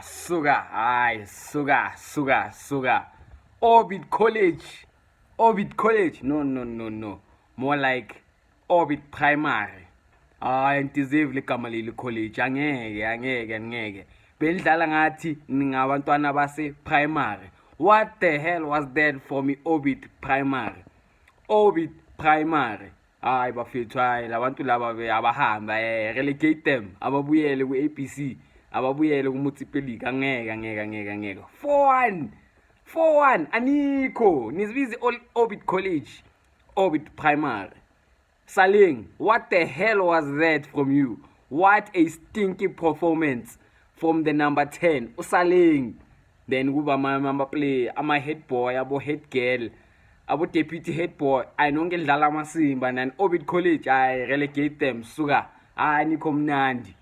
Suga. Orbit College. Orbit College. No. More like Orbit Primary. Antideserve ligama leli college. Angeke. Bendlala ngathi ningabantwana base primary. What the hell was that for me? Orbit Primary. Orbit Primary. Bafethu labantu laba abahamba relegate them ababuyele ku ABC ababuyele ku multiplica angeke 4-1 anikho nizibize Orbit College Orbit Primary. Saling, what the hell was that from you? What a stinky performance from the number 10 uSaling. Then kuba mama play ama head boy abo head girl abo deputy head boy ayinonke edlala amasimba and Orbit College I relegate them suka nikho mnandi